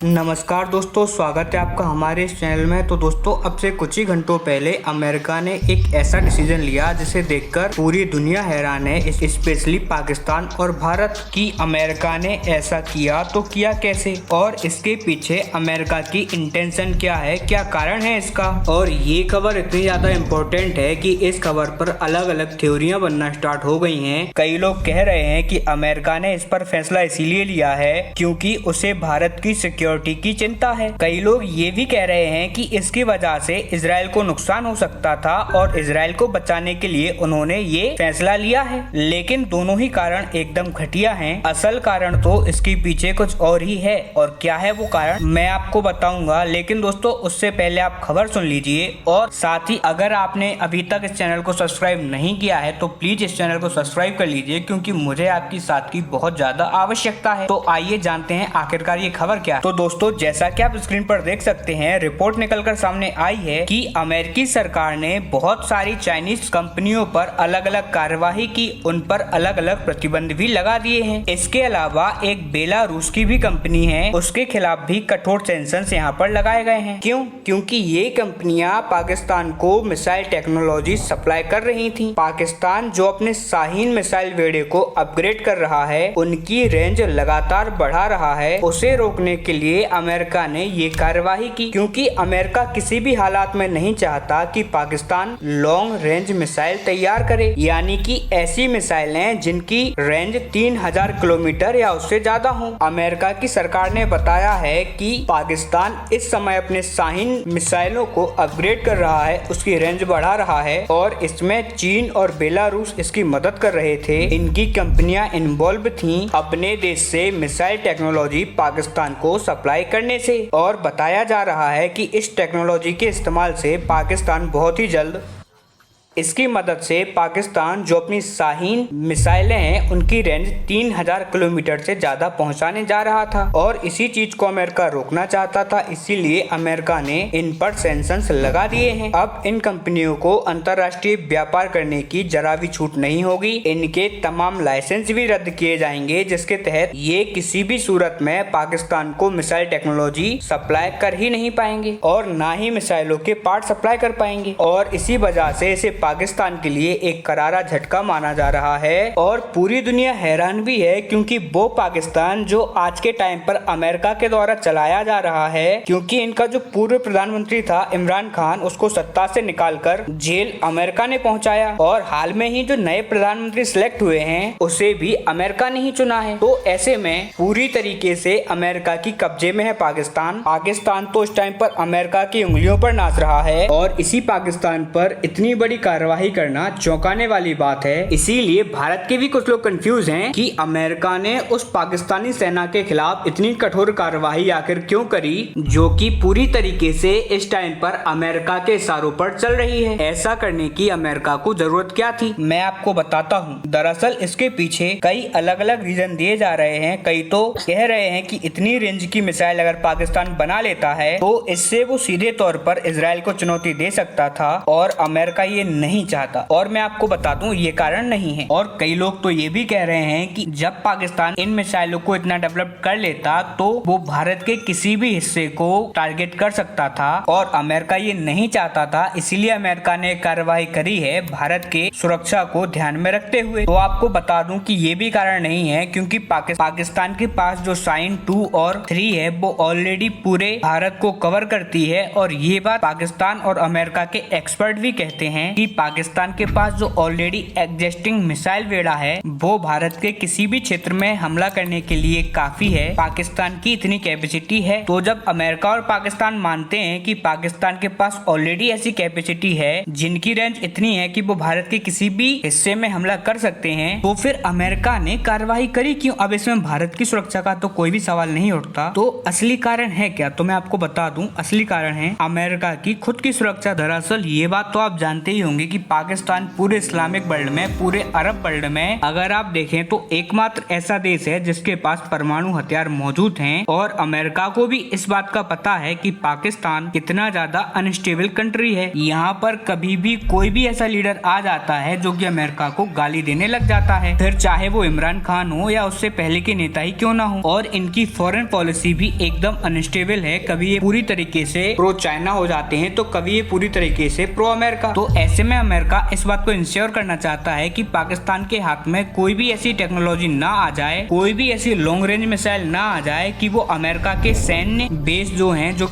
नमस्कार दोस्तों, स्वागत है आपका हमारे इस चैनल में। तो दोस्तों, अब से कुछ ही घंटों पहले अमेरिका ने एक ऐसा डिसीजन लिया जिसे देखकर पूरी दुनिया हैरान है, स्पेशली पाकिस्तान और भारत की अमेरिका ने ऐसा किया तो किया कैसे, और इसके पीछे अमेरिका की इंटेंशन क्या है, क्या कारण है इसका। और ये खबर इतनी ज्यादा इम्पोर्टेंट है कि इस खबर पर अलग अलग थ्योरियां बनना स्टार्ट हो गई हैं। कई लोग कह रहे हैं कि अमेरिका ने इस पर फैसला इसीलिए लिया है क्योंकि उसे भारत की सिक्योरिटी की चिंता है। कई लोग ये भी कह रहे हैं कि इसकी वजह से इजराइल को नुकसान हो सकता था और इजराइल को बचाने के लिए उन्होंने ये फैसला लिया है। लेकिन दोनों ही कारण एकदम घटिया हैं। असल कारण तो इसके पीछे कुछ और ही है, और क्या है वो कारण मैं आपको बताऊंगा। लेकिन दोस्तों, उससे पहले आप खबर सुन लीजिए, और साथ ही अगर आपने अभी तक इस चैनल को सब्सक्राइब नहीं किया है तो प्लीज इस चैनल को सब्सक्राइब कर लीजिए, क्योंकि मुझे आपकी साथ की बहुत ज्यादा आवश्यकता है। तो आइए जानते हैं आखिरकार ये खबर क्या है। तो दोस्तों, जैसा कि आप स्क्रीन पर देख सकते हैं, रिपोर्ट निकलकर सामने आई है कि अमेरिकी सरकार ने बहुत सारी चाइनीज कंपनियों पर अलग अलग कार्यवाही की, उन पर अलग अलग प्रतिबंध भी लगा दिए हैं। इसके अलावा एक बेलारूस की भी कंपनी है, उसके खिलाफ भी कठोर सैंक्शंस यहाँ पर लगाए गए हैं। क्यों? क्योंकि ये कंपनियां पाकिस्तान को मिसाइल टेक्नोलॉजी सप्लाई कर रही थी। पाकिस्तान जो अपने शाहीन मिसाइल बेड़े को अपग्रेड कर रहा है, उनकी रेंज लगातार बढ़ा रहा है, उसे रोकने के लिए अमेरिका ने ये कार्यवाही की। क्योंकि अमेरिका किसी भी हालात में नहीं चाहता कि पाकिस्तान लॉन्ग रेंज मिसाइल तैयार करे, यानी कि ऐसी मिसाइलें जिनकी रेंज 3000 किलोमीटर या उससे ज्यादा हो। अमेरिका की सरकार ने बताया है कि पाकिस्तान इस समय अपने शाहीन मिसाइलों को अपग्रेड कर रहा है, उसकी रेंज बढ़ा रहा है, और इसमें चीन और बेलारूस इसकी मदद कर रहे थे। इनकी कंपनियां इन्वॉल्व थीं अपने देश से मिसाइल टेक्नोलॉजी पाकिस्तान को सप्लाई करने से। और बताया जा रहा है कि इस टेक्नोलॉजी के इस्तेमाल से पाकिस्तान बहुत ही जल्द इसकी मदद से पाकिस्तान जो अपनी शाहीन मिसाइलें हैं उनकी रेंज 3000 किलोमीटर से ज्यादा पहुंचाने जा रहा था, और इसी चीज को अमेरिका रोकना चाहता था। इसीलिए अमेरिका ने इन पर सैंक्शंस लगा दिए हैं। अब इन कंपनियों को अंतर्राष्ट्रीय व्यापार करने की जरा भी छूट नहीं होगी। इनके तमाम लाइसेंस भी रद्द किए जाएंगे, जिसके तहत ये किसी भी सूरत में पाकिस्तान को मिसाइल टेक्नोलॉजी सप्लाई कर ही नहीं पाएंगे, और ना ही मिसाइलों के पार्ट सप्लाई कर पाएंगे। और इसी वजह से इसे पाकिस्तान के लिए एक करारा झटका माना जा रहा है, और पूरी दुनिया हैरान भी है, क्योंकि वो पाकिस्तान जो आज के टाइम पर अमेरिका के द्वारा चलाया जा रहा है, क्योंकि इनका जो पूर्व प्रधानमंत्री था इमरान खान, उसको सत्ता से निकालकर जेल अमेरिका ने पहुंचाया, और हाल में ही जो नए प्रधानमंत्री सिलेक्ट हुए हैं उसे भी अमेरिका ने ही चुना है। तो ऐसे में पूरी तरीके से अमेरिका की कब्जे में है पाकिस्तान। पाकिस्तान तो इस टाइम पर अमेरिका की उंगलियों पर नाच रहा है, और इसी पाकिस्तान पर इतनी बड़ी कार्यवाही करना चौंकाने वाली बात है। इसीलिए भारत के भी कुछ लोग कंफ्यूज हैं कि अमेरिका ने उस पाकिस्तानी सेना के खिलाफ इतनी कठोर कार्यवाही आखिर क्यों करी, जो कि पूरी तरीके से इस टाइम पर अमेरिका के इशारों पर चल रही है। ऐसा करने की अमेरिका को जरूरत क्या थी, मैं आपको बताता हूँ। दरअसल इसके पीछे कई अलग अलग रीजन दिए जा रहे हैं। कई तो कह रहे हैं कि इतनी रेंज की मिसाइल अगर पाकिस्तान बना लेता है तो इससे वो सीधे तौर पर इजराइल को चुनौती दे सकता था, और अमेरिका ये नहीं चाहता। और मैं आपको बता दूं, ये कारण नहीं है। और कई लोग तो ये भी कह रहे हैं कि जब पाकिस्तान इन मिसाइलों को इतना डेवलप कर लेता तो वो भारत के किसी भी हिस्से को टारगेट कर सकता था, और अमेरिका ये नहीं चाहता था। इसीलिए अमेरिका ने कार्रवाई करी है भारत के सुरक्षा को ध्यान में रखते हुए। तो आपको बता दूं कि ये भी कारण नहीं है, क्योंकि पाकिस्तान के पास जो शाहीन 2 और 3 है वो ऑलरेडी पूरे भारत को कवर करती है। और ये बात पाकिस्तान और अमेरिका के एक्सपर्ट भी कहते हैं कि पाकिस्तान के पास जो ऑलरेडी एग्जिस्टिंग मिसाइल बेड़ा है वो भारत के किसी भी क्षेत्र में हमला करने के लिए काफी है। पाकिस्तान की इतनी कैपेसिटी है। तो जब अमेरिका और पाकिस्तान मानते हैं कि पाकिस्तान के पास ऑलरेडी ऐसी कैपेसिटी है जिनकी रेंज इतनी है कि वो भारत के किसी भी हिस्से में हमला कर सकते हैं, तो फिर अमेरिका ने कार्रवाई करी क्यों? अब इसमें भारत की सुरक्षा का तो कोई भी सवाल नहीं उठता। तो असली कारण है क्या? तो मैं आपको बता दूं, असली कारण है अमेरिका की खुद की सुरक्षा। दरअसल ये बात तो आप जानते ही होंगे होंगे कि पाकिस्तान पूरे इस्लामिक वर्ल्ड में, पूरे अरब वर्ल्ड में अगर आप देखें तो एकमात्र ऐसा देश है जिसके पास परमाणु हथियार मौजूद हैं। और अमेरिका को भी इस बात का पता है कि पाकिस्तान कितना ज्यादा अनस्टेबल कंट्री है। यहाँ पर कभी भी कोई भी ऐसा लीडर आ जाता है जो कि अमेरिका को गाली देने लग जाता है, फिर चाहे वो इमरान खान हो या उससे पहले के नेता ही क्यों ना हो। और इनकी फॉरेन पॉलिसी भी एकदम अनस्टेबल है। कभी ये पूरी तरीके से प्रो चाइना हो जाते हैं तो कभी ये पूरी तरीके से प्रो अमेरिका। तो ऐसे में अमेरिका इस बात को इंश्योर करना चाहता है कि पाकिस्तान के हाथ में कोई भी ऐसी टेक्नोलॉजी ना आ जाए, कोई भी ऐसी लॉन्ग रेंज मिसाइल ना आ जाए कि वो अमेरिका के सैन्य बेस जो हैं, जो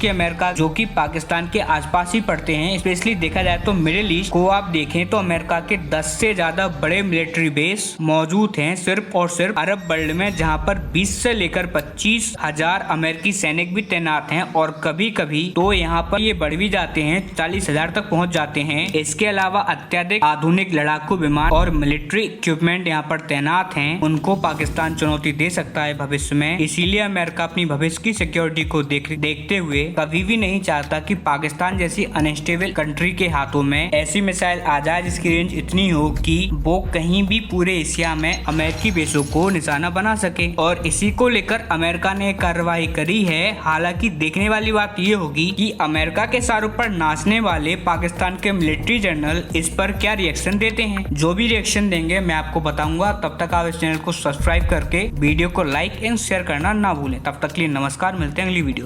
कि पाकिस्तान के आसपास ही पड़ते हैं। स्पेशली देखा जाए तो मिडिल ईस्ट को आप देखें तो अमेरिका के 10 से ज्यादा बड़े मिलिट्री बेस मौजूद हैं सिर्फ और सिर्फ अरब वर्ल्ड में, जहां पर 20 से लेकर 25,000 अमेरिकी सैनिक भी तैनात हैं। और कभी कभी तो यहाँ पर ये बढ़ भी जाते हैं, 40,000 तक पहुँच जाते हैं। इसके अलावा अत्याधिक आधुनिक लड़ाकू विमान और मिलिट्री इक्विपमेंट यहाँ पर तैनात हैं। उनको पाकिस्तान चुनौती दे सकता है भविष्य में। इसीलिए अमेरिका अपनी भविष्य की सिक्योरिटी को देखते हुए कभी भी नहीं चाहता कि पाकिस्तान जैसी अनस्टेबल कंट्री के हाथों में ऐसी मिसाइल आ जाए जिसकी रेंज इतनी हो कि वो कहीं भी पूरे एशिया में अमेरिकी बेसों को निशाना बना सके। और इसी को लेकर अमेरिका ने कार्रवाई करी है। हालांकि देखने वाली बात ये होगी कि अमेरिका के शाहरुख पर नाचने वाले पाकिस्तान के मिलिट्री जनरल इस पर क्या रिएक्शन देते हैं। जो भी रिएक्शन देंगे मैं आपको बताऊंगा। तब तक आप इस चैनल को सब्सक्राइब करके वीडियो को लाइक एंड शेयर करना ना भूलें। तब तक के लिए नमस्कार, मिलते हैं अगली वीडियो में।